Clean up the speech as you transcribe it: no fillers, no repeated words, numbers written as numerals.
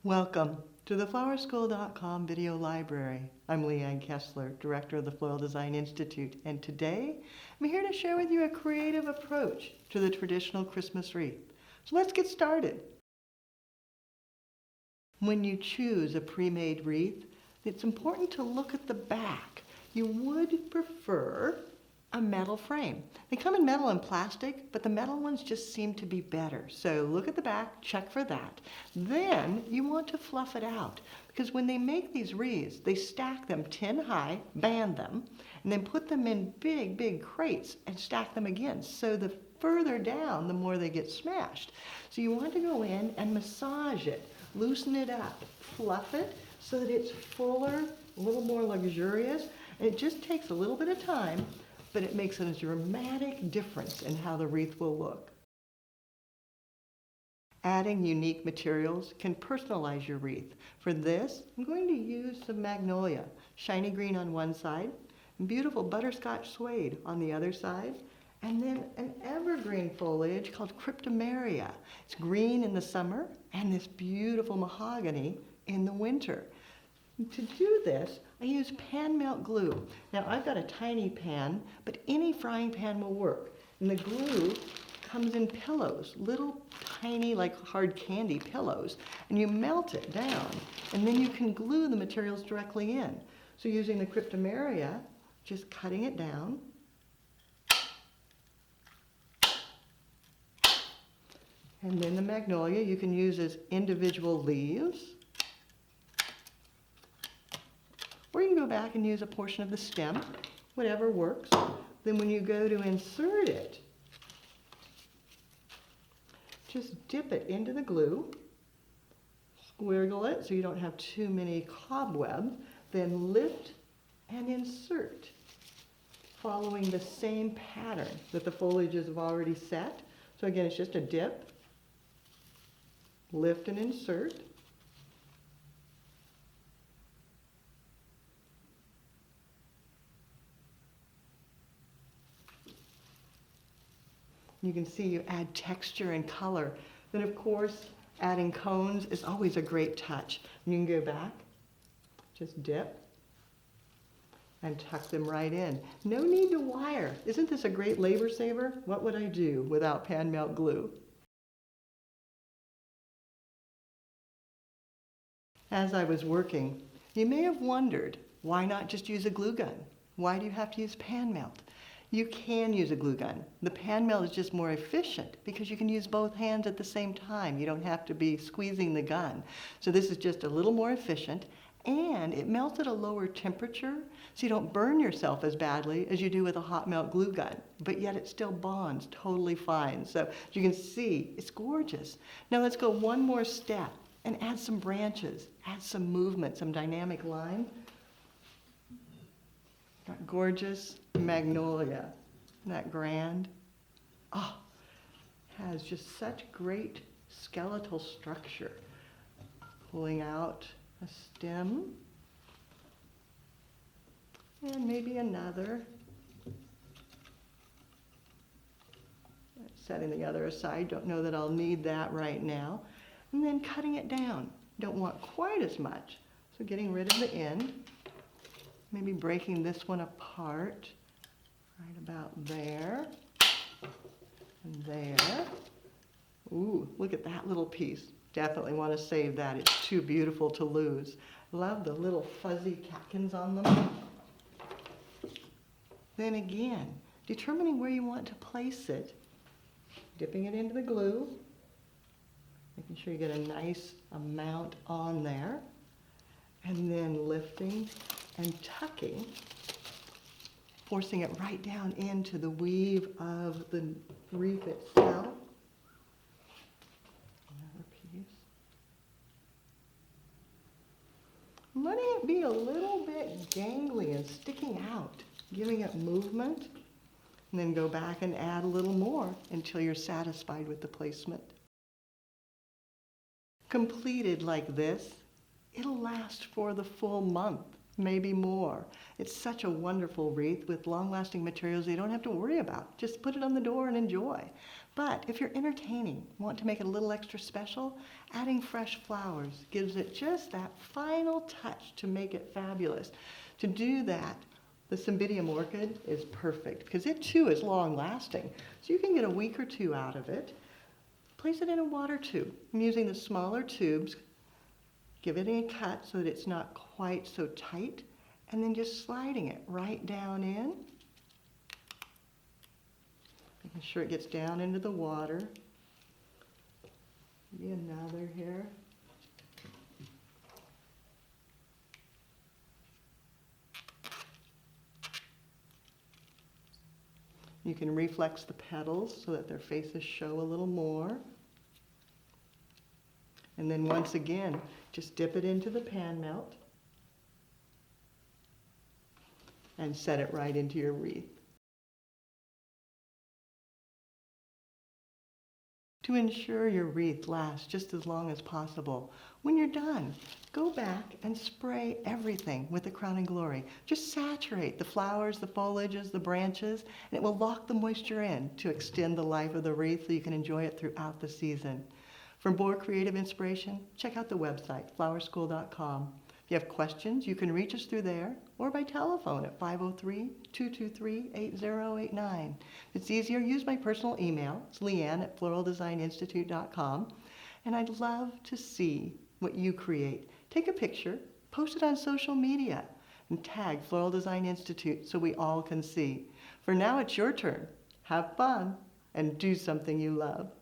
Welcome to the flowerschool.com video library. I'm Leanne Kessler, Director of the Floral Design Institute, and today I'm here to share with you a creative approach to the traditional Christmas wreath. So let's get started. When you choose a pre-made wreath, it's important to look at the back. You would prefer a metal frame. They come in metal and plastic, but the metal ones just seem to be better. So look at the back, check for that. Then you want to fluff it out, because when they make these wreaths, they stack them 10 high, band them, and then put them in big, big crates and stack them again. So the further down, the more they get smashed. So you want to go in and massage it, loosen it up, fluff it so that it's fuller, a little more luxurious, and it just takes a little bit of time, but it makes a dramatic difference in how the wreath will look. Adding unique materials can personalize your wreath. For this, I'm going to use some magnolia, shiny green on one side, and beautiful butterscotch suede on the other side, and then an evergreen foliage called cryptomeria. It's green in the summer and this beautiful mahogany in the winter. To do this, I use pan melt glue. Now I've got a tiny pan, but any frying pan will work. And the glue comes in pillows, little tiny like hard candy pillows, and you melt it down, and then you can glue the materials directly in. So using the cryptomeria, just cutting it down, and then the magnolia you can use as individual leaves. Or you can go back and use a portion of the stem, whatever works. Then when you go to insert it, just dip it into the glue, squiggle it so you don't have too many cobwebs, then lift and insert, following the same pattern that the foliages have already set. So again, it's just a dip, lift and insert. You can see you add texture and color. Then of course, adding cones is always a great touch. You can go back, just dip, and tuck them right in. No need to wire. Isn't this a great labor saver? What would I do without pan melt glue? As I was working, you may have wondered, why not just use a glue gun? Why do you have to use pan melt? You can use a glue gun. The pan melt is just more efficient because you can use both hands at the same time. You don't have to be squeezing the gun. So this is just a little more efficient, and it melts at a lower temperature, so you don't burn yourself as badly as you do with a hot melt glue gun, but yet it still bonds totally fine. So as you can see, it's gorgeous. Now let's go one more step and add some branches, add some movement, some dynamic line. That gorgeous magnolia, isn't that grand? Oh, has just such great skeletal structure. Pulling out a stem, and maybe another. Setting the other aside, don't know that I'll need that right now. And then cutting it down. Don't want quite as much, so getting rid of the end. Maybe breaking this one apart, right about there, and there. Ooh, look at that little piece. Definitely want to save that. It's too beautiful to lose. Love the little fuzzy catkins on them. Then again, determining where you want to place it, dipping it into the glue, making sure you get a nice amount on there, and then lifting and tucking, forcing it right down into the weave of the wreath itself. Another piece. Letting it be a little bit gangly and sticking out, giving it movement, and then go back and add a little more until you're satisfied with the placement. Completed like this, it'll last for the full month, maybe more. It's such a wonderful wreath with long-lasting materials you don't have to worry about. Just put it on the door and enjoy. But if you're entertaining, want to make it a little extra special, adding fresh flowers gives it just that final touch to make it fabulous. To do that, the Cymbidium orchid is perfect because it too is long lasting. So you can get a week or two out of it. Place it in a water tube. I'm using the smaller tubes. Give it a cut so that it's not quite so tight, and then just sliding it right down in. Making sure it gets down into the water. Maybe another here. You can reflex the petals so that their faces show a little more. And then once again, just dip it into the pan melt and set it right into your wreath. To ensure your wreath lasts just as long as possible, when you're done, go back and spray everything with the Crown and Glory. Just saturate the flowers, the foliages, the branches, and it will lock the moisture in to extend the life of the wreath so you can enjoy it throughout the season. For more creative inspiration, check out the website, flowerschool.com. If you have questions, you can reach us through there or by telephone at 503-223-8089. If it's easier, use my personal email. It's leanne@floraldesigninstitute.com. And I'd love to see what you create. Take a picture, post it on social media, and tag Floral Design Institute so we all can see. For now, it's your turn. Have fun and do something you love.